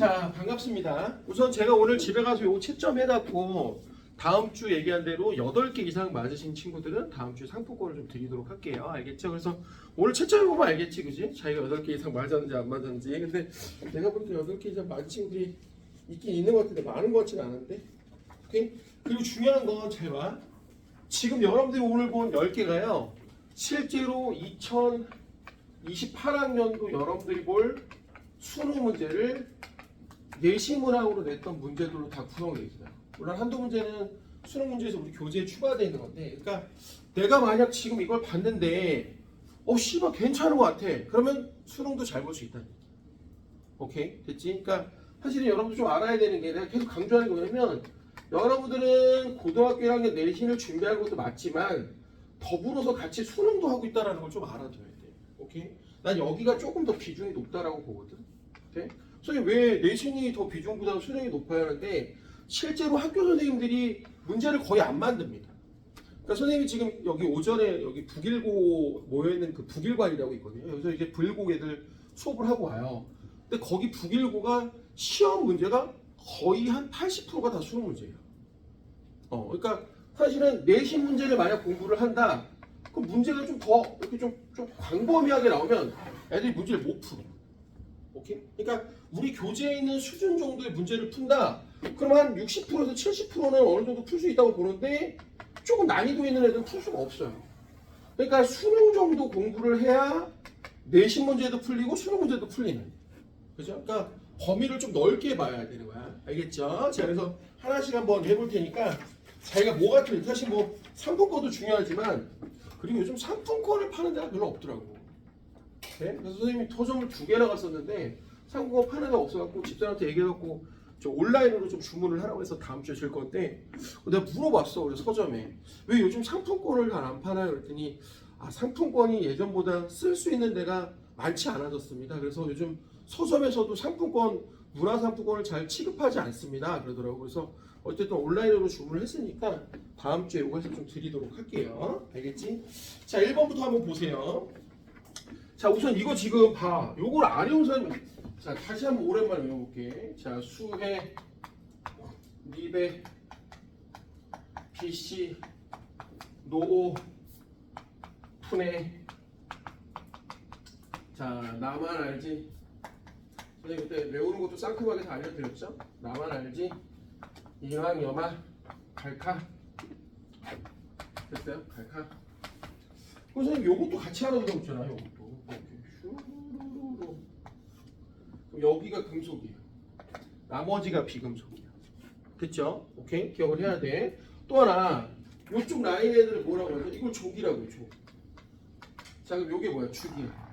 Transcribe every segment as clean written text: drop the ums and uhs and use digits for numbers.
자, 반갑습니다. 우선 제가 오늘 집에 가서 요거 채점해갖고 다음 주 얘기한 대로 8개 이상 맞으신 친구들은 다음 주에 상품권을 좀 드리도록 할게요. 알겠죠? 그래서 오늘 채점해보면 알겠지, 그지? 자기가 8개 이상 맞았는지 안 맞았는지. 근데 내가 보니까 8개 이상 맞은 친구들이 있긴 있는 것 같은데 많은 것 같지는 않은데. 오케이? 그리고 중요한 건 잘 봐. 지금 여러분들이 오늘 본 10개가요. 실제로 2028학년도 여러분들이 볼 수능 문제를 내시문항으로 냈던 문제들로 다 구성되어 있어요. 물론 한두 문제는 수능 문제에서 우리 교재에 추가되어 있는 건데, 그러니까 내가 만약 지금 이걸 봤는데 씨발 괜찮은 것 같아. 그러면 수능도 잘 볼 수 있다. 오케이? 됐지? 그러니까 사실은 여러분들 좀 알아야 되는 게, 내가 계속 강조하는 게 뭐냐면, 여러분들은 고등학교 1학년 내신을 준비하는 것도 맞지만 더불어서 같이 수능도 하고 있다는 걸 좀 알아둬야 돼. 오케이? 난 여기가 조금 더 비중이 높다라고 보거든. 오케이? 선생님 왜 내신이 더 비중보다 수능이 높아야 하는데 실제로 학교 선생님들이 문제를 거의 안 만듭니다. 그러니까 선생님이 지금 여기 오전에 여기 북일고 모여있는 그 북일관이라고 있거든요. 여기서 이제 북일고 애들 수업을 하고 와요. 근데 거기 북일고가 시험 문제가 거의 한 80%가 다 수능 문제예요. 그러니까 사실은 내신 문제를 만약 공부를 한다, 그럼 문제가 좀 더 이렇게 좀 광범위하게 나오면 애들이 문제를 못 풀어. 오케이? 그러니까 우리 교재에 있는 수준 정도의 문제를 푼다. 그럼 한 60%에서 70%는 어느 정도 풀 수 있다고 보는데 조금 난이도 있는 애들은 풀 수가 없어요. 그러니까 수능 정도 공부를 해야 내신 문제도 풀리고 수능 문제도 풀리는. 그죠? 그러니까 범위를 좀 넓게 봐야 되는 거야. 알겠죠? 자, 그래서 하나씩 한번 해볼 테니까 자기가 뭐가 틀린, 사실 뭐 상품권도 중요하지만 그리고 요즘 상품권을 파는 데가 별로 없더라고. 네? 그래서 선생님이 토점을 2개나 갔었는데 상품권 파는 데가 없어갖고 집사람한테 얘기해갖고 저 온라인으로 좀 주문을 하라고 해서 다음 주에 줄 건데 내가 물어봤어. 우리 서점에 왜 요즘 상품권을 잘 안 파나요? 그랬더니 상품권이 예전보다 쓸 수 있는 데가 많지 않아졌습니다. 그래서 요즘 서점에서도 상품권, 문화상품권을 잘 취급하지 않습니다. 그러더라고요. 그래서 어쨌든 온라인으로 주문을 했으니까 다음 주에 이거 해서 좀 드리도록 할게요. 알겠지? 자, 1번부터 한번 보세요. 자, 우선 이거 지금 봐. 요걸 안 외운 사람이, 자, 다시 한번 오랜만에 외워볼게. 자, 수해, 리베, BC, 노오, 푸네. 자, 나만 알지? 선생님 그때 외우는 것도 상큼하게 다 알려드렸죠? 나만 알지? 이왕 여마 갈카 됐어요? 갈카. 선생님 요것도 같이 알아두라고 했잖아요. 요것도 이렇게 슈루루루. 그럼 여기가 금속이에요. 나머지가 비금속이에요. 됐죠? 오케이? 기억을 해야 돼. 또 하나 요쪽 라인 애들 뭐라고 하죠? 이걸 족이라고 해요. 족. 자, 그럼 요게 뭐야? 죽이야.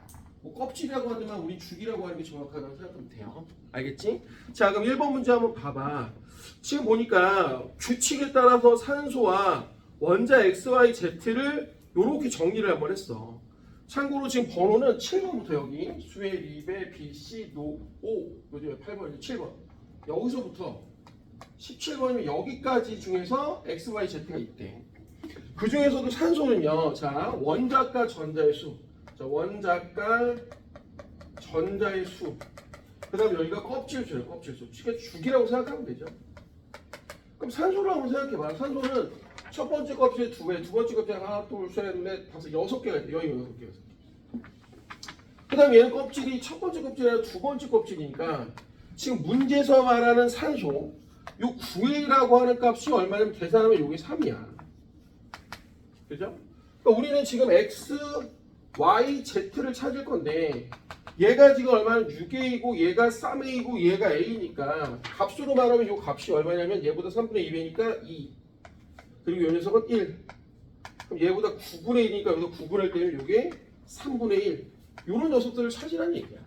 뭐 껍질이라고 하지만 우리 죽이라고 하는 게 정확하다고 생각하면 돼요. 알겠지? 자, 그럼 1번 문제 한번 봐봐. 지금 보니까 규칙에 따라서 산소와 원자 XYZ를 이렇게 정리를 한번 했어. 참고로 지금 번호는 7번부터 여기 수혜, 리베, BC, 노, O 요즘에 8번, 7번 여기서부터 17번이면 여기까지 중에서 XYZ가 있대. 그 중에서도 산소는요. 자, 원자과 전자의 수. 자, 원자과 전자의 수. 그 다음에 여기가 껍질수예요. 껍질수. 쉽게 죽이라고 생각하면 되죠. 그럼 산소를 한번 생각해봐. 산소는 첫 번째 껍질에 2개, 두 번째 껍질에 하나, 둘, 셋, 넷, 다섯, 6개가 있대. 여기 6개. 그 다음에 얘는 껍질이 첫 번째 껍질이 아니라 두 번째 껍질이니까 지금 문제에서 말하는 산소 요 9A라고 하는 값이 얼마냐면 계산하면 요게 3이야. 그죠? 그러니까 우리는 지금 X, Y, Z를 찾을 건데 얘가 지금 얼마나 6A이고 얘가 3A이고 얘가 A니까 값으로 말하면 이 값이 얼마냐면 얘보다 3분의 2배니까 2 그리고 이 녀석은 1 그럼 얘보다 9분의 1이니까 여기서 9분의 1 때문에 이게 3분의 1 이런 녀석들을 찾으라는 얘기야.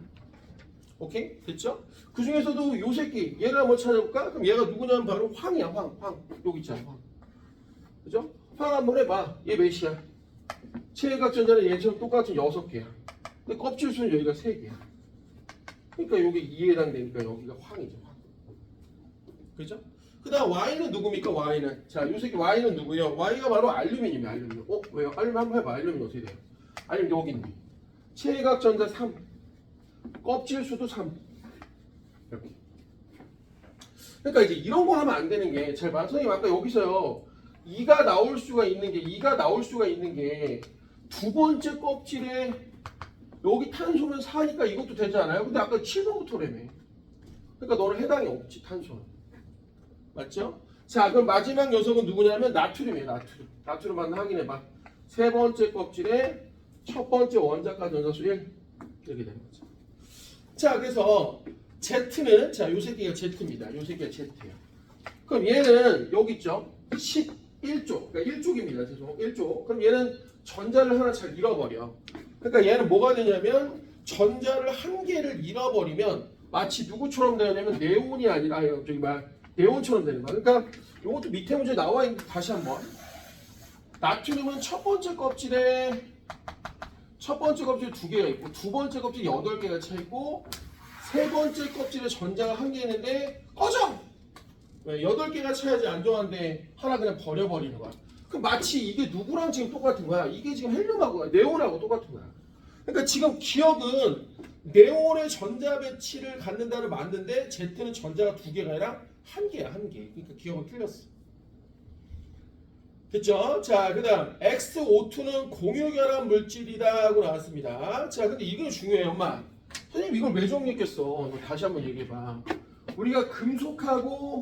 오케이? 됐죠? 그 중에서도 요 새끼 얘를 한번 찾아볼까? 그럼 얘가 누구냐면 바로 황이야. 황 여기 있잖아. 황. 그죠? 황 한번 해봐. 얘 몇이야? 체외각전자는 얘처럼 똑같은 6개야. 근데 껍질수는 여기가 3개야. 그러니까 여기 2에 해당되니까 여기가 황이죠. 황. 그죠? 그 다음 Y는 누굽니까? Y는. 자, 요 새끼 Y는 누구요? Y가 바로 알루미늄이야. 알루미늄. 왜요? 알루미늄 한번 해봐. 알루미늄 어떻게 돼요? 알루미늄 여기 있네. 체외각전자 3. 껍질수도 3. 이렇게. 그러니까 이제 이런 거 하면 안 되는 게 잘 봐. 선생님 아까 여기서요. 2가 나올 수가 있는 게 두 번째 껍질에 여기 탄소는 4니까 이것도 되잖아요. 근데 아까 7번부터라며. 그러니까 너는 해당이 없지 탄소는. 맞죠? 자 그럼 마지막 녀석은 누구냐면 나트륨이에요. 나트륨 맞나 확인해봐. 세 번째 껍질에 첫 번째 원자가 전자수 1 이렇게 되는 거죠. 자 그래서 Z는 자 요 새끼가 Z입니다. 요 새끼가 Z예요. 그럼 얘는 여기 있죠. 11쪽. 그러니까 1쪽입니다. 죄송. 1쪽. 그럼 얘는 전자를 하나 잘 잃어버려. 그러니까 얘는 뭐가 되냐면 전자를 한 개를 잃어버리면 마치 누구처럼 되냐면 네온이 아니라 저기 네온처럼 되는 거야. 그러니까 이것도 밑에 문제 나와 있는데 다시 한번. 나트륨은 첫 번째 껍질에 두 개가 있고 두 번째 껍질에 8개가 차 있고 세 번째 껍질에 전자가 한 개 있는데 꺼져! 왜? 8개가 차야지 안 좋아하는데 하나 그냥 버려버리는 거야. 그럼 마치 이게 누구랑 지금 똑같은 거야? 이게 지금 헬륨하고 네온하고 똑같은 거야. 그러니까 지금 기억은 네온의 전자 배치를 갖는다를 맞는데 Z는 전자가 2개가 아니라 1개야, 1개. 그러니까 기억은 틀렸어. 됐죠? 자, 그 다음 XO2는 공유결합 물질이다 하고 나왔습니다. 자, 근데 이거 중요해요, 엄마. 선생님 이걸 왜 정리했겠어? 다시 한번 얘기해봐. 우리가 금속하고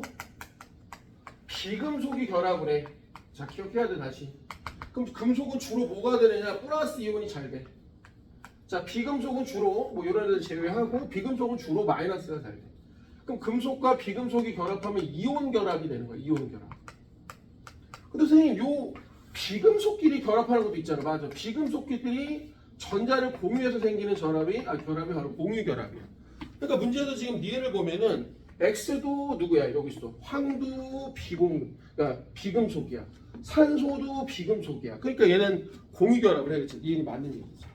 비금속이 결합을 해. 자, 기억해야 돼, 다시. 그럼 금속은 주로 뭐가 되느냐? 플러스 이온이 잘 돼. 자, 비금속은 주로 뭐 이런 애들 제외하고 비금속은 주로 마이너스가 잘 돼. 그럼 금속과 비금속이 결합하면 이온 결합이 되는 거야. 이온 결합. 근데 선생님 요 비금속끼리 결합하는 것도 있잖아. 맞아. 비금속끼리 전자를 공유해서 생기는 결합이 바로 공유 결합이야. 그러니까 문제에서 지금 니네를 보면은 X도 누구야? 여기 있어. 황도 그러니까 비금속이야. 산소도 비금속이야. 그러니까 얘는 공유 결합을 해야겠지. 니네 맞는 얘기지.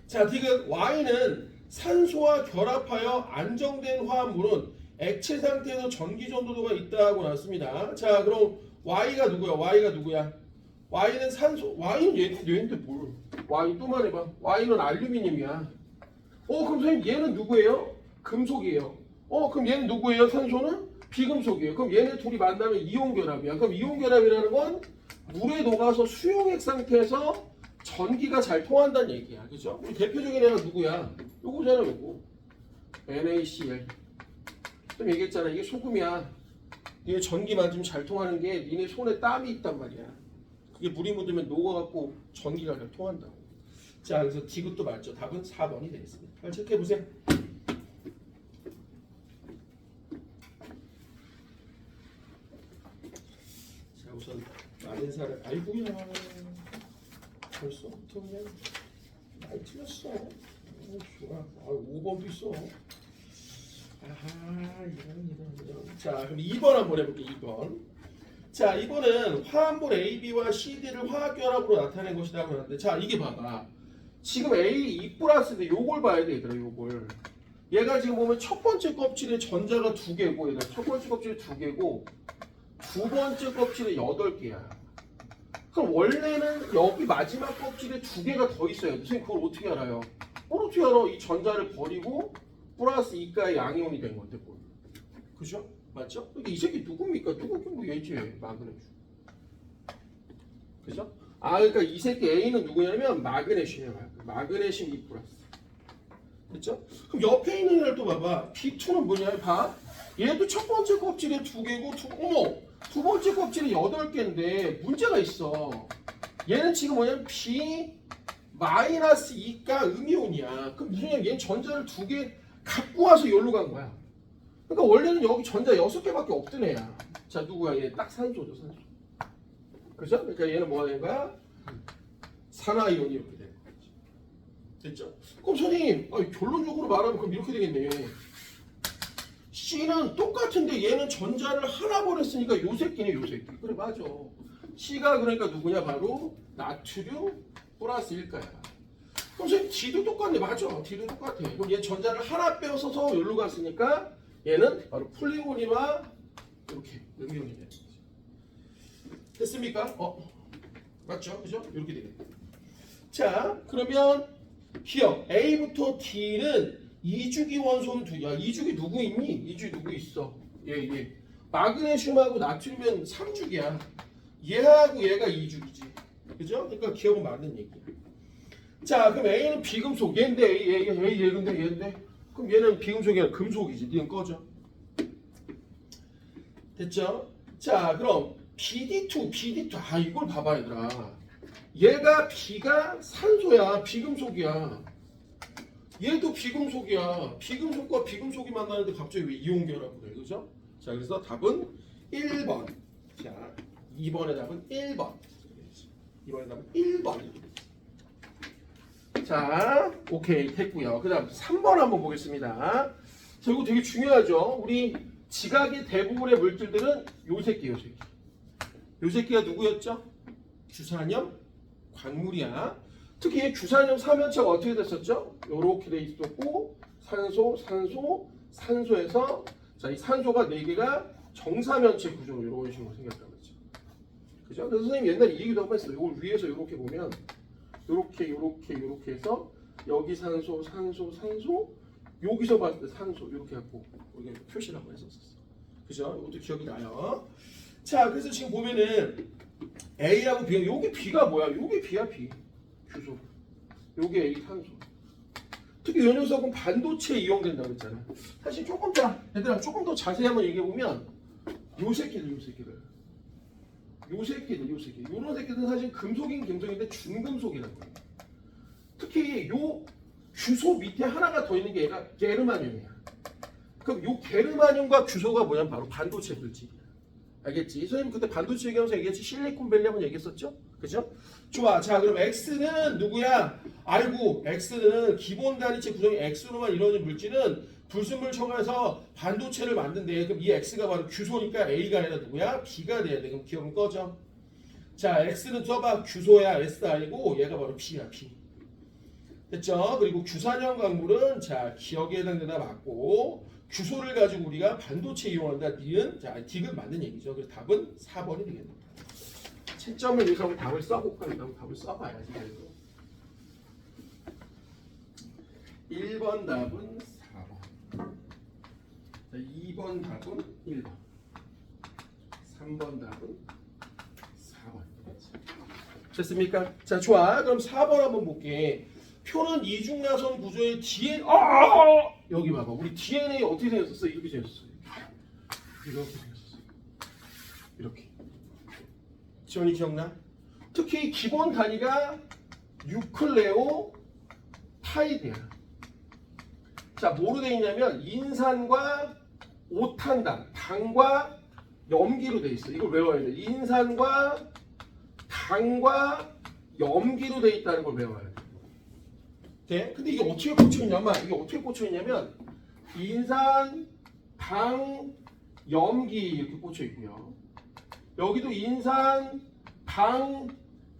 자, 디귿 Y는 산소와 결합하여 안정된 화합물은 액체 상태에서 전기 전도도가 있다고 나왔습니다. 자, 그럼 Y가 누구야? Y는 산소. Y는 얘인데 뭘? Y 또 말해봐. Y는 알루미늄이야. 그럼 선생님 얘는 누구예요? 금속이에요. 그럼 얘는 누구예요? 산소는 비금속이에요. 그럼 얘네 둘이 만나면 이온 결합이야. 그럼 이온 결합이라는 건 물에 녹아서 수용액 상태에서 전기가 잘 통한다는 얘기야. 그죠? 우리 대표적인 애가 누구야? 요거잖아, 요거. NaCl. 좀 얘기했잖아. 이게 소금이야. 니네 전기 맞으면 잘 통하는 게 니네 손에 땀이 있단 말이야. 그게 물이 묻으면 녹아갖고 전기가 잘 통한다고. 자, 그래서 디귿도 맞죠. 답은 4번이 되겠습니다. 잘 체크해보세요. 자, 우선 마린사를 아이고야. 벌써부터 그냥 많이 틀렸어. 좋아. 5번도 있어. 아하, 이런. 자, 그럼 2번 한번 해볼게. 2번. 자, 2번은 화합물 AB와 CD를 화학결합으로 나타낸 것이다 그러는데, 자, 이게 봐봐. 지금 A 2+인데 요걸 봐야 돼, 얘들아. 요걸. 얘가 지금 보면 첫 번째 껍질에 전자가 2개고, 얘가 첫 번째 껍질에 2개고, 두 번째 껍질에 8개야. 그럼 원래는 여기 마지막 껍질에 2개가 더 있어요. 선생님 그걸 어떻게 알아요? 어떻게 알아? 이 전자를 버리고 플러스 2가의 양이온이 된 건데 뭘. 그죠? 맞죠? 이 새끼 누굽니까? 누구긴 뭐 얘지. 마그네슘. 그죠? 그러니까 이 새끼 A는 누구냐면 마그네슘이야. 마그네슘 2+. 그렇죠? 그럼 옆에 있는 애를 또 봐봐. B2는 뭐냐? 봐. 얘도 첫 번째 껍질에 2개고 두 번째 껍질에 8개인데 문제가 있어. 얘는 지금 뭐냐면 B-2가 음이온이야. 그럼 무슨 얘기야? 얘는 전자를 2개 갖고 와서 여기로 간 거야. 그러니까 원래는 여기 전자 6개밖에 없던 애야. 자, 누구야? 얘 딱 산소죠, 산소. 그죠? 그러니까 얘는 뭐가 되는 거야? 산화이온이 이렇게 되는 거지. 됐죠? 그럼 선생님, 결론적으로 말하면 그럼 이렇게 되겠네. C는 똑같은데 얘는 전자를 하나 버렸으니까 요 새끼네, 요 새끼. 그래, 맞아. C가 그러니까 누구냐? 바로 나트륨 플러스 1가야. 그럼 선생님 D도 똑같네. 맞아. D도 똑같아. 그럼 얘 전자를 하나 빼서서 여기로 갔으니까 얘는 바로 플리곤이와 이렇게 음이온이 되는 거지. 됐습니까? 맞죠? 그죠? 이렇게 되겠네. 자, 그러면 기억 A부터 D는 2주기 원소는 2야. 2주기 누구 있니? 2주기 누구 있어? 얘. 마그네슘하고 나트륨은 3죽이야. 얘하고 얘가 2죽이지. 그죠? 그러니까 기억은 맞는 얘기야. 자, 그럼 A는 비금속. 얘인데 얘 근데 얘인데. 그럼 얘는 비금속이 아니라 금속이지. 니은 꺼져. 됐죠? 자, 그럼 BD2. 아, 이걸 봐봐 얘들아. 얘가 B가 산소야. 비금속이야. 얘도 비금속이야. 비금속과 비금속이 만나는데 갑자기 왜 이온결합을 그래? 그죠? 자, 그래서 답은 1번. 자, 2번의 답은 1번. 2번의 답은 1번. 자, 오케이 됐고요. 그 다음 3번 한번 보겠습니다. 자, 이거 되게 중요하죠. 우리 지각의 대부분의 물질들은 요 새끼. 요 새끼가 누구였죠? 주산염 광물이야. 특히 주산염 삼연체가 어떻게 됐었죠? 요렇게 돼 있었고 산소에서 자, 이 산소가 4개가 정사면체 구조로 이런 식으로 생겼단 말이죠. 그죠? 그래서 선생님 옛날에 이 얘기도 한번 했어요. 이걸 위에서 이렇게 보면 요렇게 해서 여기 산소 여기서 봤을 때 산소 이렇게 갖고 여기 표시를 한번 했었어. 그죠? 이것도 기억이 나요. 자, 그래서 지금 보면은 A하고 B, 요게 B가 뭐야? 요게 B야 B. 규소. 요게 A 산소. 특히 이 녀석은 반도체에 이용된다고 했잖아. 사실 조금 더 자세히 한번 얘기해 보면 요 새끼들. 요런 새끼들은 사실 금속인 금속인데 중금속이라는 거예요. 특히 요 규소 밑에 하나가 더 있는 게 얘가 게르마늄이야. 그럼 요 게르마늄과 규소가 뭐냐면 바로 반도체 물질이야. 알겠지? 선생님 그때 반도체 얘기하면서 얘기했지. 실리콘밸리 한번 얘기했었죠? 그죠? 좋아. 자, 그럼 X는 누구야? 알고 X는 기본 단위체 구성이 X로만 이루어진 물질은 불순물 첨가해서 반도체를 만든대. 그럼 이 X가 바로 규소니까 A가 아니라 누구야? B가 돼야 돼. 그럼 기억은 꺼져. 자, X는 써봐. 규소야. SI고 얘가 바로 B야. B. 됐죠? 그리고 규산염 광물은 자, 기억에 해당되나 맞고 규소를 가지고 우리가 반도체 이용한다. 니은 자, D가 맞는 얘기죠. 그래서 답은 4번이 되겠다. 채점을 위해서 답을 써볼까? 답을 써봐야지. 그래도 1번 답은 4번. 자, 2번 답은 1번. 3번 답은 4번. 됐습니까? 자, 좋아. 그럼 4번 한번 볼게. 표는 이중나선 구조의 DNA 여기 봐봐. 우리 DNA 어떻게 생겼었어? 이렇게 생겼었어. 이렇게. 지원이 기억나? 특히 기본 단위가 뉴클레오 타이드야. 자, 뭐로 돼 있냐면 인산과 오탄당, 당과 염기로 돼 있어. 이걸 외워야 돼. 인산과 당과 염기로 돼 있다는 걸 외워야 돼. 돼? 근데 이게 어떻게 꽂혀 있냐면 인산, 당, 염기 이렇게 꽂혀 있고요. 여기도 인산, 당,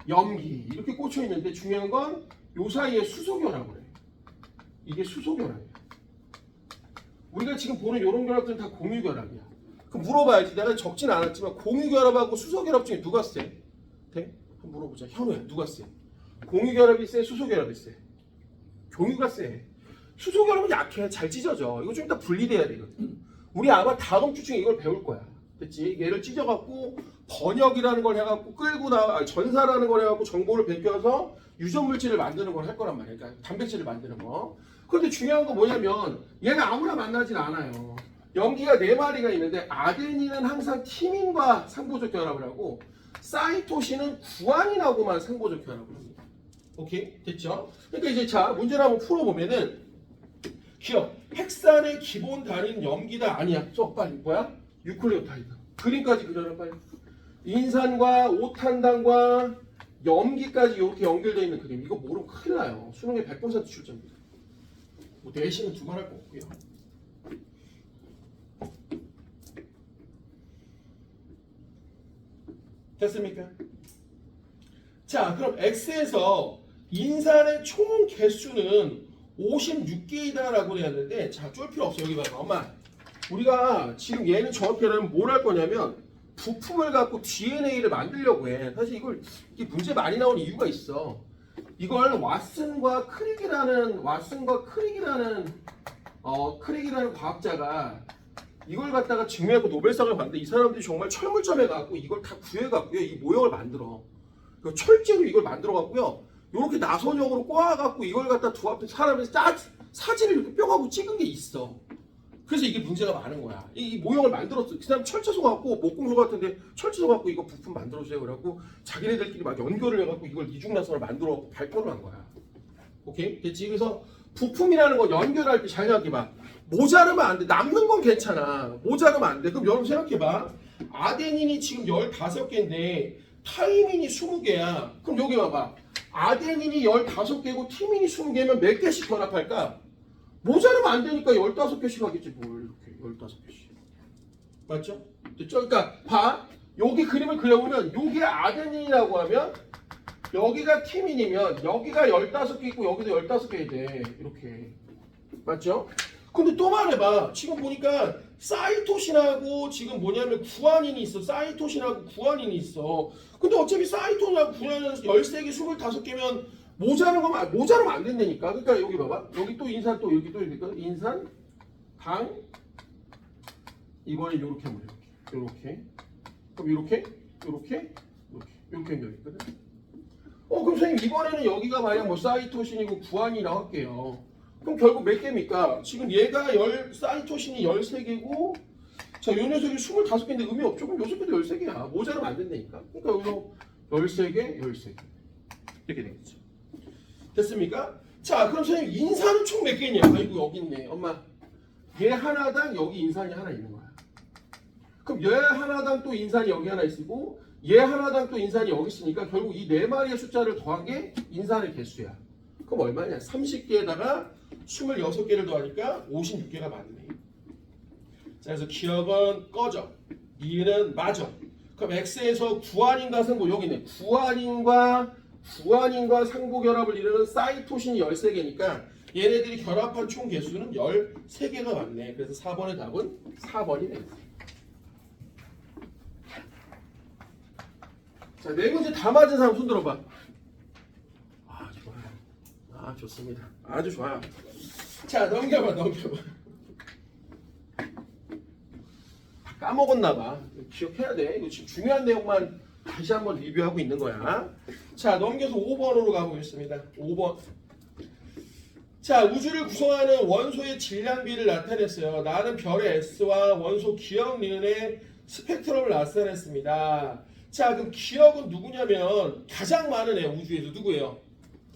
염기 이렇게 꽂혀 있는데 중요한 건 요 사이에 수소결합을 해. 이게 수소결합이야. 우리가 지금 보는 이런 결합들은 다 공유결합이야. 그럼 물어봐야지. 내가 적진 않았지만 공유결합하고 수소결합 중에 누가 세? 돼? 한번 물어보자. 현우야, 누가 세? 공유결합이 세? 수소결합이 세? 공유가 세. 수소결합은 약해. 잘 찢어져. 이거 좀 이따 분리돼야 되거든. 우리 아마 다음 주 중에 이걸 배울 거야. 됐지? 얘를 찢어갖고 번역이라는 걸 해갖고 끌고 전사라는 걸 해갖고 정보를 베껴서 유전물질을 만드는 걸 할 거란 말이야. 그러니까 단백질을 만드는 거. 그런데 중요한 건 뭐냐면 얘가 아무나 만나진 않아요. 염기가 4마리가 있는데 아데닌은 항상 티민과 상보적 결합을 하고 사이토신은 구아닌하고만 상보적 결합을 합니다. 오케이? 됐죠? 그러니까 이제 자, 문제를 한번 풀어보면은 기억. 핵산의 기본 단위는 염기다 아니야. 써 빨리. 뭐야? 유클레오타이드. 그림까지 그려라 빨리. 인산과 오탄당과 염기까지 이렇게 연결되어 있는 그림. 이거 모르면 큰일 나요. 수능에 100% 출제입니다. 뭐 내신은 2번 할 거 없고요. 됐습니까? 자, 그럼 X에서 인산의 총 개수는 56개이다라고 했는데 자, 쫄 필요 없어. 여기 봐봐. 엄마. 우리가 지금 얘는 정확히 하려면 뭘 할 거냐면 부품을 갖고 DNA를 만들려고 해. 사실 이게 문제 많이 나오는 이유가 있어. 이걸 왓슨과 크릭이라는 크릭이라는 과학자가 이걸 갖다가 증명하고 노벨상을 받는데 이 사람들이 정말 철물점에 가고 이걸 다 구해갖고요. 이 모형을 만들어. 철제로 이걸 만들어갖고요. 이렇게 나선형으로 꼬아갖고 이걸 갖다 두 앞에 사람이 사진을 이렇게 뿅하고 찍은 게 있어. 그래서 이게 문제가 많은 거야. 이 모형을 만들었어. 그 사람 철제소 갖고 목공소 같은데 철제소 갖고 이거 부품 만들어주세요. 그래갖고 자기네들끼리 막 연결을 해갖고 이걸 이중나선을 만들어 발표를 한 거야. 오케이? 됐지? 그래서 부품이라는 거 연결할 때 잘 생각해봐. 모자르면 안 돼. 남는 건 괜찮아. 모자르면 안 돼. 그럼 여러분 생각해봐. 아데닌이 지금 15개인데 타이민이 20개야. 그럼 여기 봐봐. 아데닌이 15개고 티민이 20개면 몇 개씩 결합할까? 모자르면 안 되니까 15개씩 하겠지. 뭘 이렇게 15개씩. 맞죠? 됐죠? 그러니까 봐. 여기 그림을 그려보면 여기가 아데닌이라고 하면 여기가 티민이면 여기가 15개 있고 여기도 15개 돼. 이렇게. 맞죠? 근데 또 말해봐. 지금 보니까 사이토신하고 지금 뭐냐면 구아닌이 있어. 사이토신하고 구아닌이 있어. 근데 어차피 사이토신하고 구아닌은 13개, 25개면 모자르면 안 된다니까. 그러니까 여기 봐봐. 여기 또 인산 또 여기 또 이렇게 인산, 당 이번에 요렇게 하면 요렇게. 그럼 요렇게 연결이 있거든. 그럼 선생님 이번에는 여기가 만약 뭐 사이토신이고 구아닌이라고 할게요. 그럼 결국 몇 개입니까? 지금 얘가 사이토신이 13개고 자, 요 녀석이 25개인데 의미 없죠? 그럼 요 녀석도 13개야. 모자르면 안 된다니까. 그러니까 여기서 13개 이렇게 되겠죠. 됐습니까? 자, 그럼 선생님 인산은 총 몇 개냐? 아이고 여기 있네. 엄마 얘 하나당 여기 인산이 하나 있는 거야. 그럼 얘 하나당 또 인산이 여기 하나 있고 얘 하나당 또 인산이 여기 있으니까 결국 이 네 마리의 숫자를 더한 게 인산의 개수야. 그럼 얼마냐? 30개에다가 26개를 더하니까 56개가 맞네. 자, 그래서 기억은 꺼져. 니은 맞아. 그럼 X에서 구아닌 것은 뭐 여기 있네. 구아닌과 상부결합을 이루는 사이토신이 13개니까 얘네들이 결합한 총 개수는 13개가 맞네. 그래서 4번의 답은 4번이 되겠습니다. 자, 네 문제 다 맞은 사람 손 들어봐. 아, 좋아요. 아, 좋습니다. 아주 좋아요. 자, 넘겨봐. 다 까먹었나봐. 기억해야 돼. 이거 지금 중요한 내용만 다시 한번 리뷰하고 있는 거야. 자, 넘겨서 5번으로 가보겠습니다. 5번. 자, 우주를 구성하는 원소의 질량비를 나타냈어요. 나는 별의 S와 원소 기억 니은의 스펙트럼을 나타냈습니다. 자, 그럼 기억은 누구냐면 가장 많은 애 우주에서 누구예요?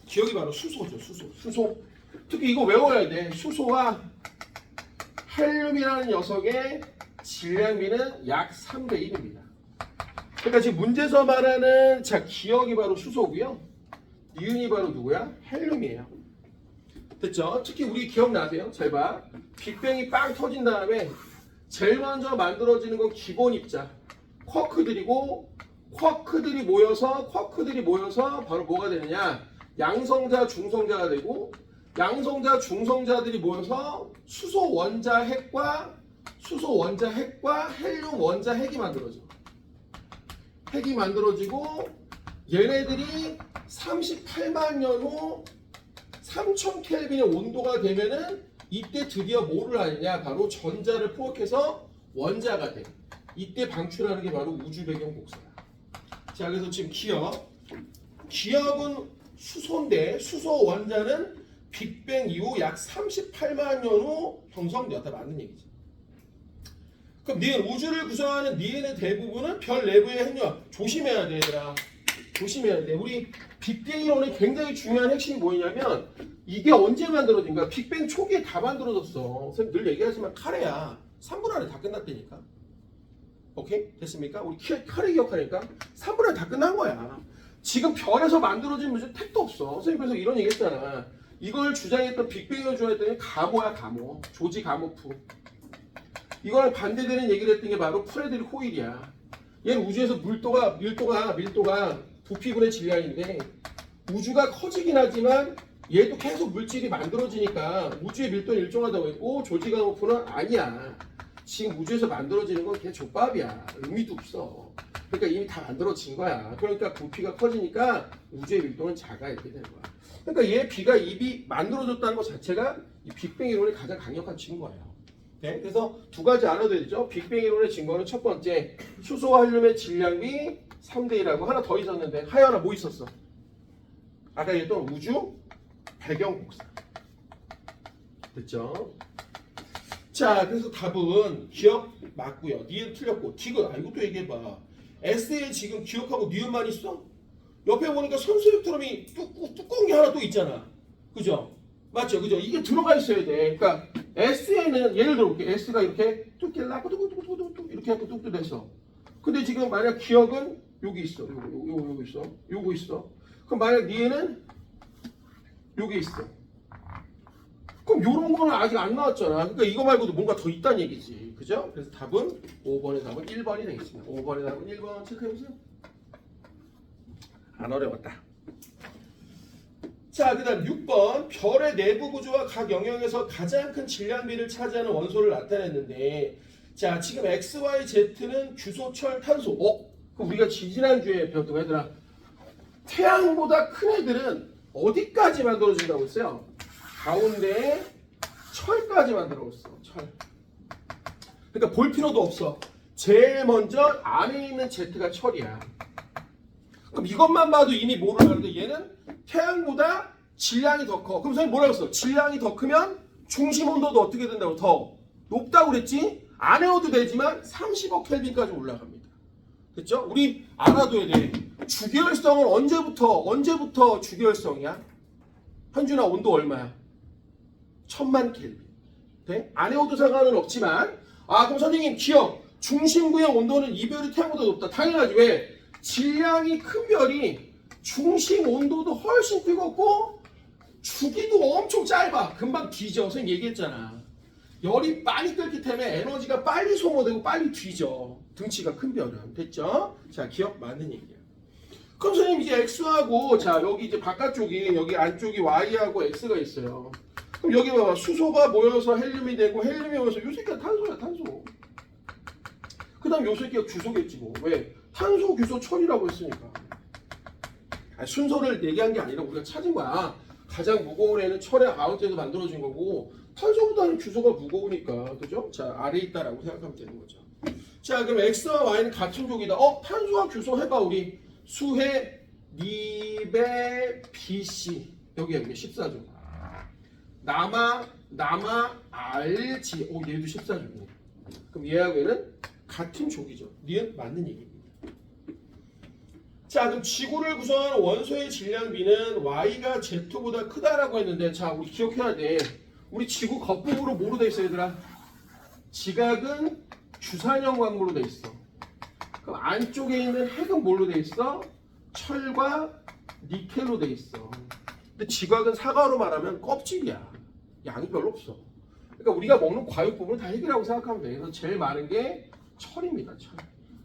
기억이 바로 수소죠. 수소. 특히 이거 외워야 돼. 수소와 헬륨이라는 녀석의 질량비는 약 3대 1입니다. 그러니까 지금 문제에서 말하는 자 기억이 바로 수소고요. 니은이 바로 누구야? 헬륨이에요. 됐죠? 특히 우리 기억나세요? 잘 봐. 빅뱅이 빵 터진 다음에 제일 먼저 만들어지는 건 기본 입자. 쿼크들이고 쿼크들이 모여서 바로 뭐가 되느냐? 양성자, 중성자가 되고 양성자, 중성자들이 모여서 수소 원자 핵과 헬륨 원자 핵이 만들어져. 핵이 만들어지고 얘네들이 38만 년 후 3000켈빈의 온도가 되면은 이때 드디어 뭐를 하느냐? 바로 전자를 포획해서 원자가 돼. 이때 방출하는 게 바로 우주 배경 복사야. 자, 그래서 지금 기억은 수소인데 수소 원자는 빅뱅 이후 약 38만 년 후 형성되었다. 맞는 얘기지. 그럼 니은, 우주를 구성하는 니은의 대부분은 별 내부의 핵융합. 조심해야 돼, 얘들아. 조심해야 돼. 우리 빅뱅 이론의 굉장히 중요한 핵심이 뭐냐면 이게 언제 만들어진가? 빅뱅 초기에 다 만들어졌어. 선생님 늘 얘기하지만 카레야. 3분 안에 다 끝났다니까. 오케이? 됐습니까? 우리 카레 기억하니까 3분 안에 다 끝난 거야. 지금 별에서 만들어진 무슨 택도 없어. 선생님 그래서 이런 얘기 했잖아. 이걸 주장했던 빅뱅을 주장했더니 가모야, 가모. 조지 가모프. 이거랑 반대되는 얘기를 했던 게 바로 프레드릭 호일이야. 얘는 우주에서 밀도가 부피분의 질량인데 우주가 커지긴 하지만 얘도 계속 물질이 만들어지니까 우주의 밀도는 일정하다고 했고 조지 가모프는 아니야. 지금 우주에서 만들어지는 건 걔 족밥이야. 의미도 없어. 그러니까 이미 다 만들어진 거야. 그러니까 부피가 커지니까 우주의 밀도는 작아 이렇게 되는 거야. 그러니까 얘 입이 만들어졌다는 것 자체가 이 빅뱅 이론의 가장 강력한 증거예요. 네? 그래서 두 가지 알아둬야 되죠. 빅뱅 이론의 증거는 첫 번째, 수소와 헬륨의 질량비 3대 1하고 하나 더 있었는데 하연아 뭐 있었어? 아까 얘기했던 우주 배경 복사. 됐죠? 자, 그래서 답은 기억 맞고요. 니은 틀렸고 디귿. 아, 이것도 얘기해봐. S에 지금 기억하고 니은만 있어? 옆에 보니까 선수액트럼이 두꺼운 게 하나 또 있잖아. 그죠? 맞죠? 그죠? 이게 들어가 있어야 돼. 그러니까 S에는 예를 들어 볼게. S가 이렇게 뚝뚝 뚝뚝뚝뚝뚝 이렇게 하고 뚝뚝 됐어. 근데 지금 만약 기억은 여기 있어. 요거 있어. 요거 있어. 그럼 만약 니은은 여기 있어. 그럼 요런 거는 아직 안 나왔잖아. 그러니까 이거 말고도 뭔가 더 있다는 얘기지. 그죠? 그래서 답은 5번의 답은 1번이 되겠습니다. 5번의 답은 1번 체크해보세요. 안 어려웠다. 자, 그 다음 6번. 별의 내부 구조와 각 영역에서 가장 큰 질량비를 차지하는 원소를 나타냈는데, 자, 지금 X, Y, Z는 규소, 철, 탄소. 그럼 우리가 지지난주에 배웠던 거 얘들아. 태양보다 큰 애들은 어디까지 만들어진다고 했어요? 가운데 철까지 만들어졌어. 철. 그러니까 볼 필요도 없어. 제일 먼저 안에 있는 Z가 철이야. 그럼 이것만 봐도 이미 뭐를 하는데 얘는 태양보다 질량이 더 커. 그럼 선생님 뭐라고 했어? 질량이 더 크면 중심 온도도 어떻게 된다고? 더 높다고 그랬지? 안 외워도 되지만 30억 켈빈까지 올라갑니다. 됐죠? 우리 알아둬야 돼. 주기율성은 언제부터 주기율성이야? 현준아 온도 얼마야? 1000만 켈빈. 돼? 안 외워도 상관은 없지만 그럼 선생님 기억 중심부의 온도는 이별이 태양보다 높다. 당연하지. 왜? 질량이 큰 별이 중심 온도도 훨씬 뜨겁고 주기도 엄청 짧아. 금방 뒤져. 선생님 얘기했잖아. 열이 많이 끓기 때문에 에너지가 빨리 소모되고 빨리 뒤져. 등치가 큰 별은. 됐죠? 자, 기억 맞는 얘기야. 그럼 선생님 이제 X하고 자 여기 이제 바깥쪽이 여기 안쪽이 Y하고 X가 있어요. 그럼 여기 봐봐. 수소가 모여서 헬륨이 되고 헬륨이 모여서 요 새끼가 탄소야. 탄소. 그 다음 요 새끼가 규소겠지 뭐. 왜? 탄소, 규소, 철이라고 했으니까. 순서를 얘기한 게 아니라 우리가 찾은 거야. 가장 무거운 애는 철의 가운데서 만들어진 거고 탄소보다는 규소가 무거우니까. 그죠? 자, 아래에 있다라고 생각하면 되는 거죠. 자, 그럼 X와 Y는 같은 족이다. 탄소와 규소 해봐 우리. 수해, 니베, BC. 여기 14족. 남아, 알지. 얘도 14족이네. 그럼 얘하고 얘는 같은 족이죠. 니은 맞는 얘기입니다. 자, 그럼 지구를 구성하는 원소의 질량비는 Y가 Z보다 크다라고 했는데, 자, 우리 기억해야 돼. 우리 지구 겉부분으로 뭐로 돼 있어, 얘들아? 지각은 주산형 광물로 돼 있어. 그럼 안쪽에 있는 핵은 뭘로 돼 있어? 철과 니켈로 돼 있어. 근데 지각은 사과로 말하면 껍질이야. 양이 별로 없어. 그러니까 우리가 먹는 과육 부분은 다 핵이라고 생각하면 돼. 그래서 제일 많은 게 철입니다. 철.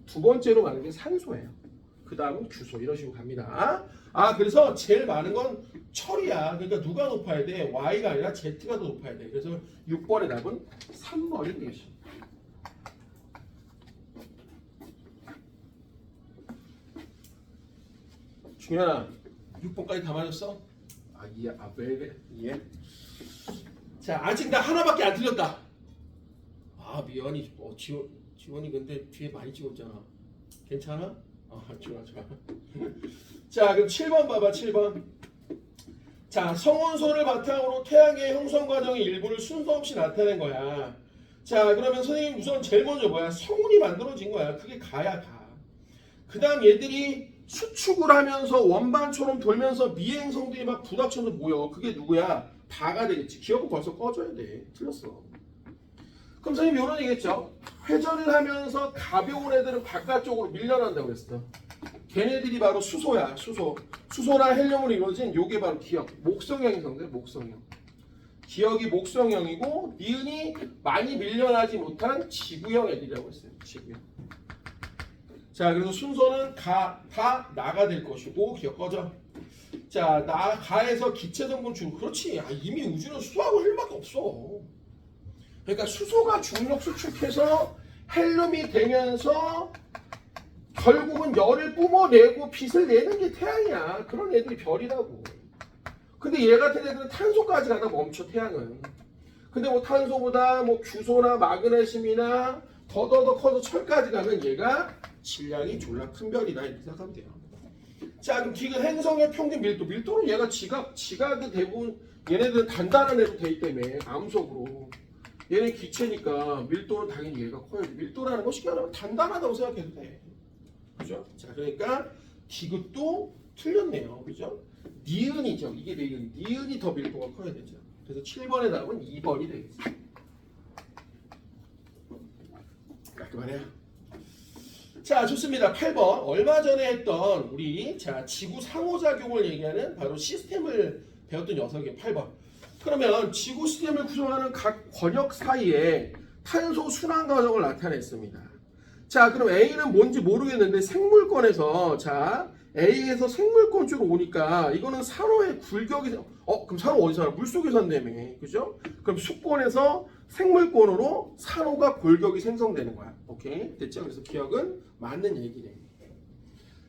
두 번째로 많은 게 산소예요. 그 다음은 규소. 이런 식으로 갑니다. 그래서 제일 많은 건 철이야. 그러니까 누가 높아야 돼? Y가 아니라 Z가 더 높아야 돼. 그래서 6번의 답은 3번이 되겠습니다. 중현아, 6번까지 다 맞았어? 왜 그래? 예. 자, 아직 나 하나밖에 안 틀렸다. 미연이, 지원이 근데 뒤에 많이 찍었잖아. 괜찮아? 좋아. 자, 그럼 7번 봐봐, 7번. 자, 성원소를 바탕으로 태양의 형성 과정의 일부를 순서 없이 나타낸 거야. 자, 그러면 선생님 우선 제일 먼저 뭐야? 성운이 만들어진 거야. 그게 가야 가. 그 다음 얘들이 수축을 하면서 원반처럼 돌면서 미행성들이 막 부닥쳐서 모여. 그게 누구야? 다가 되겠지. 기억은 벌써 꺼져야 돼. 틀렸어. 그럼 선생님 이런 얘기했죠. 회전을 하면서 가벼운 애들은 바깥쪽으로 밀려난다고 그랬어. 걔네들이 바로 수소야. 수소나 헬륨으로 이루어진 요게 바로 기억. 목성형이 성들. 목성형. 기억이 목성형이고 니은이 많이 밀려나지 못한 지구형 애들이라고 했어요. 지구형. 자, 그래서 순서는 다 나가 될 것이고 기억 꺼져. 자, 가에서 기체 성분 중. 그렇지. 이미 우주는 수소하고 헬륨밖에 없어. 그러니까 수소가 중력 수축해서 헬륨이 되면서 결국은 열을 뿜어내고 빛을 내는 게 태양이야. 그런 애들이 별이라고. 근데 얘 같은 애들은 탄소까지 가다 멈춰. 태양은. 근데 뭐 탄소보다 뭐 규소나 마그네슘이나 더더더 커서 철까지 가면 얘가 질량이 졸라 큰 별이다 이렇게 생각하면 돼요. 자, 그럼 디귿 행성의 평균 밀도. 밀도는 얘가 지각이 대부분 얘네들은 단단한 애로 돼 있기 때문에 암석으로. 얘네 기체니까 밀도는 당연히 얘가 커야지. 밀도라는 거 쉽게 말하면 단단하다고 생각해도 돼. 그죠? 자, 그러니까 디귿도 틀렸네요. 그죠? 니은이죠. 이게 니은. 니은이 더 밀도가 커야 되죠. 그래서 7번의 답은 2번이 되겠습니다. 깔끔하네요. 자, 좋습니다. 8번. 얼마 전에 했던 우리 지구 상호작용을 얘기하는 바로 시스템을 배웠던 녀석이에요. 8번. 그러면 지구 시스템을 구성하는 각 권역 사이에 탄소 순환 과정을 나타냈습니다. 자, 그럼 A는 뭔지 모르겠는데 생물권에서 A에서 생물권 쪽으로 오니까 이거는 산호의 굴격이 그럼 산호 어디서 살아? 물속에 산다며. 그죠? 그럼 수권에서 생물권으로 산호가 골격이 생성되는 거야. 오케이? 됐죠? 그래서 기억은 맞는 얘기네.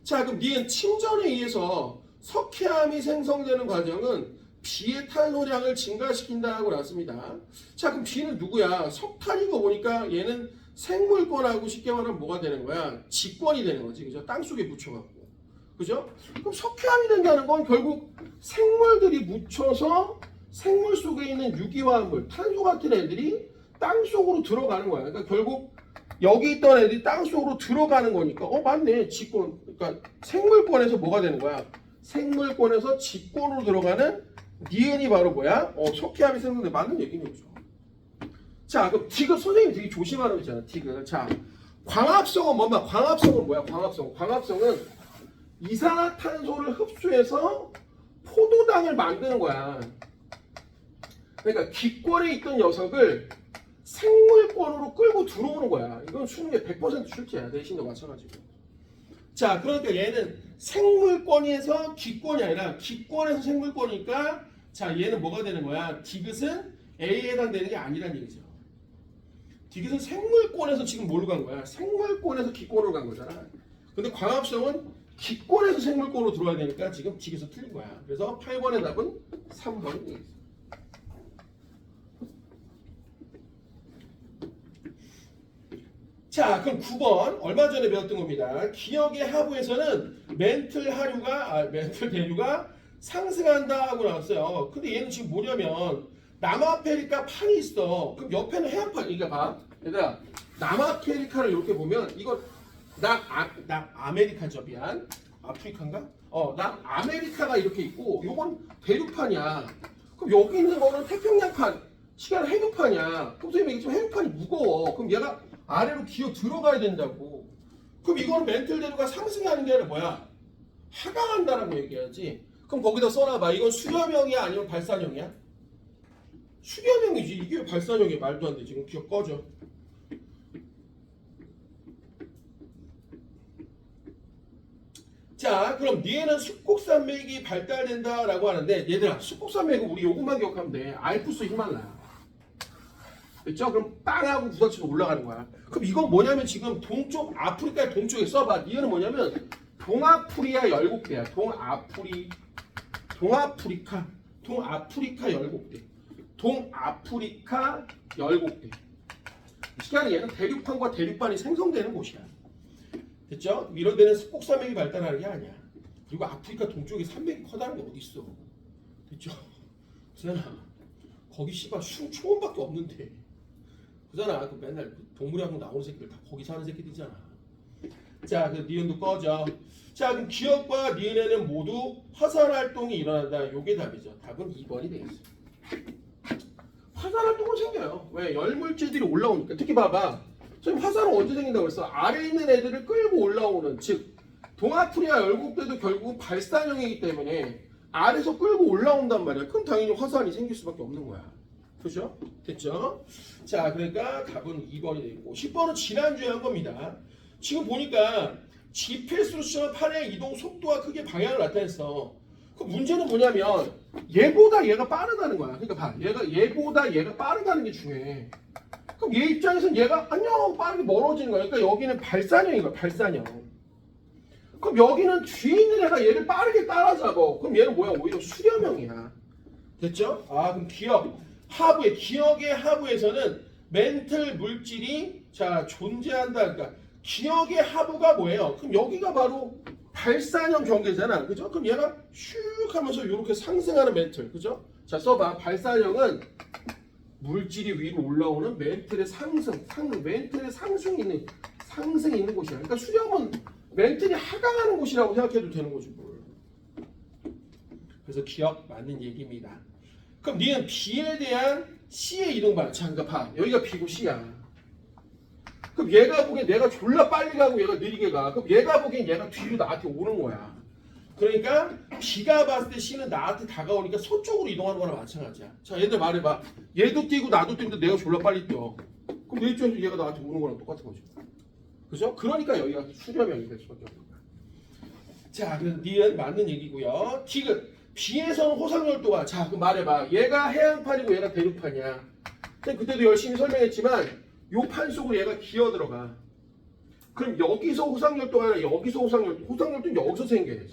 자, 그럼 니은 침전에 의해서 석회암이 생성되는 과정은 비의 탄소량을 증가시킨다고 나왔습니다. 자, 그럼 비는 누구야? 석탄인 거 보니까 얘는 생물권하고 쉽게 말하면 뭐가 되는 거야? 직권이 되는 거지. 그죠? 땅속에 묻혀갖고. 그죠? 그럼 석회암이 된다는 건 결국 생물들이 묻혀서 생물 속에 있는 유기화합물, 탄소 같은 애들이 땅 속으로 들어가는 거야. 그러니까 결국 여기 있던 애들이 땅 속으로 들어가는 거니까 맞네. 직권. 그러니까 생물권에서 뭐가 되는 거야? 생물권에서 직권으로 들어가는 니은이 바로 뭐야? 석회암이 생성돼. 맞는 얘기는 거죠. 자, 그럼 디귿 선생님이 되게 조심하라고 했잖아. 디귿. 자, 광합성은 뭐야? 광합성은 뭐야? 광합성은 이산화탄소를 흡수해서 포도당을 만드는 거야. 그러니까 기권에 있던 녀석을 생물권으로 끌고 들어오는 거야. 이건 수능에 100% 출제야. 내신도 마찬가지고. 자, 그러니까 얘는 생물권에서 기권이 아니라 기권에서 생물권이니까 자, 얘는 뭐가 되는 거야? 디귿은 A에 해당되는 게 아니란 얘기죠. 디귿은 생물권에서 지금 뭘로 간 거야? 생물권에서 기권으로 간 거잖아. 근데 광합성은 기권에서 생물권으로 들어와야 되니까 지금 디귿에서 틀린 거야. 그래서 8번의 답은 3번이 되겠습니다. 자, 그럼 9번 얼마 전에 배웠던 겁니다. 기역의 하부에서는 멘틀 대류가 상승한다고 나왔어요. 근데 얘는 지금 뭐냐면 남아페리카 판이 있어. 그럼 옆에는 해안판. 이거 봐. 얘들아, 남아페리카를 이렇게 보면 이거 아메리카죠. 미안. 아프리카인가? 남아메리카가 이렇게 있고 요건 대륙판이야. 그럼 여기 있는 거는 태평양판, 시간 해류판이야. 그럼 선생님 얘기했지만 해류판이 무거워. 그럼 얘가 아래로 기어 들어가야 된다고. 그럼 이거는 멘틀 대류가 상승하는 게 아니라 뭐야? 하강한다라고 얘기해야지. 그럼 거기다 써놔봐. 이건 수렴형이야 아니면 발산형이야? 수렴형이지. 이게 왜 발산형이야? 말도 안 돼. 지금 기억 꺼져. 자, 그럼 니에는 숲곡산맥이 발달된다라고 하는데 얘들아, 숲곡산맥은 우리 요것만 기억하면 돼. 알프스 히말라야. 됐죠? 그럼 빵하고 부딪혀서 올라가는 거야. 그럼 이건 뭐냐면 지금 동쪽 아프리카의 동쪽에 써봐. 니에는 뭐냐면 동아프리아 열곡대야. 동아프리카 열곡대. 동아프리카 열곡대. 시간에 얘는 대륙판과 대륙반이 생성되는 곳이야. 됐죠? 이런 데는 습곡산맥이 발달하는 게 아니야. 그리고 아프리카 동쪽에 산맥이 커다란 게 어디 있어? 됐죠? 그잖아. 거기 씨발 초원밖에 없는데. 그잖아. 그 맨날 동물학원 나오는 새끼들 다 거기 사는 새끼들이잖아. 자, 그 니은도 꺼져. 자, 그럼 기역과 니은에는 모두 화산 활동이 일어난다. 요게 답이죠. 답은 2번이 되겠습니다. 화산 활동은 생겨요. 왜? 열물질들이 올라오니까. 특히 봐봐. 선생님 화산은 언제 생긴다고 했어? 아래에 있는 애들을 끌고 올라오는, 즉 동아프리아 열곡대도 결국은 발산형이기 때문에 아래에서 끌고 올라온단 말이야. 그럼 당연히 화산이 생길 수밖에 없는 거야. 그죠? 됐죠? 자, 그러니까 답은 2번이 되고 10번은 지난주에 한 겁니다. 지금 보니까 GPS로 수정한 판의 이동 속도가 크게 방향을 나타냈어. 그 문제는 뭐냐면 얘보다 얘가 빠르다는 거야. 그러니까 봐. 얘보다 얘가 빠르다는 게 중요해. 그럼 얘 입장에서는 얘가 안녕 빠르게 멀어지는 거야. 그러니까 여기는 발산형인 거야. 발산형. 그럼 여기는 뒤에 있는 애가 얘를 빠르게 따라잡아. 그럼 얘는 뭐야? 오히려 수렴형이야. 됐죠? 아, 그럼 기억. 하부에 기억의 하부에서는 멘틀 물질이 자 존재한다. 그러니까 기억의 하부가 뭐예요? 그럼 여기가 바로 발산형 경계잖아. 그죠? 그럼 얘가 슉 하면서 이렇게 상승하는 멘틀. 그죠? 자, 써봐. 발산형은 물질이 위로 올라오는 멘틀의 멘틀의 상승이 있는 곳이야. 그러니까 수렴은 멘틀이 하강하는 곳이라고 생각해도 되는 거지 뭘. 그래서 기억 맞는 얘기입니다. 그럼 니는 B에 대한 C의 이동반. 자, 그러니까 봐. 여기가 B고 C야. 그럼 얘가 보기엔 내가 졸라 빨리 가고 얘가 느리게 가. 그럼 얘가 보기엔 얘가 뒤로 나한테 오는 거야. 그러니까 B가 봤을 때 C는 나한테 다가오니까 서쪽으로 이동하는 거나 마찬가지야. 자, 얘들 말해봐. 얘도 뛰고 나도 뛰는데 내가 졸라 빨리 뛰어. 그럼 내 입장에서 얘가 나한테 오는 거랑 똑같은 거죠. 그죠? 그러니까 여기가 수렴형이 될 수밖에 없는 거야. 자, 그래서 니은 맞는 얘기고요. 디귿. B에서는 호상열도가. 자, 그럼 말해봐. 얘가 해안판이고 얘가 대륙판이야. 그때도 열심히 설명했지만 요 판 속으로 얘가 기어 들어가. 그럼 여기서 호상열도가 아니라 여기서 호상열도는 여기서 생겨야지.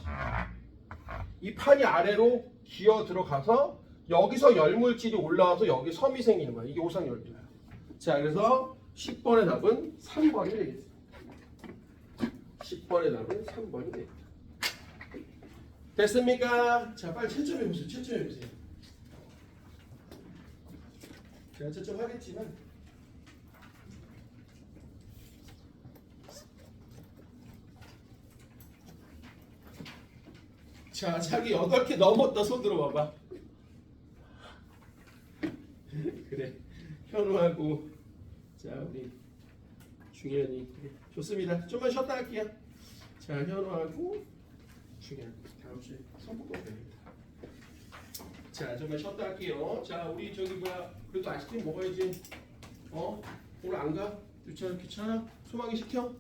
이 판이 아래로 기어 들어가서 여기서 열물질이 올라와서 여기 섬이 생기는 거야. 이게 호상열도야. 자, 그래서 10번의 답은 3번이 되겠습니다. 10번의 답은 3번이 되겠다. 됐습니까? 자, 빨리 채점해보세요. 채점해보세요. 제가 채점하겠지만 자, 자기 8개 넘었다. 손 들어봐봐. 그래. 현우하고 자, 우리 중현이. 그래. 좋습니다. 좀만 쉬었다 할게요. 자, 현우하고 중현. 다음 주에 선포가 됩니다. 자, 좀만 쉬었다 할게요. 자, 우리 저기 뭐야. 그래도 아이스크림 먹어야지. 오늘 안 가? 귀찮아? 소망이 시켜?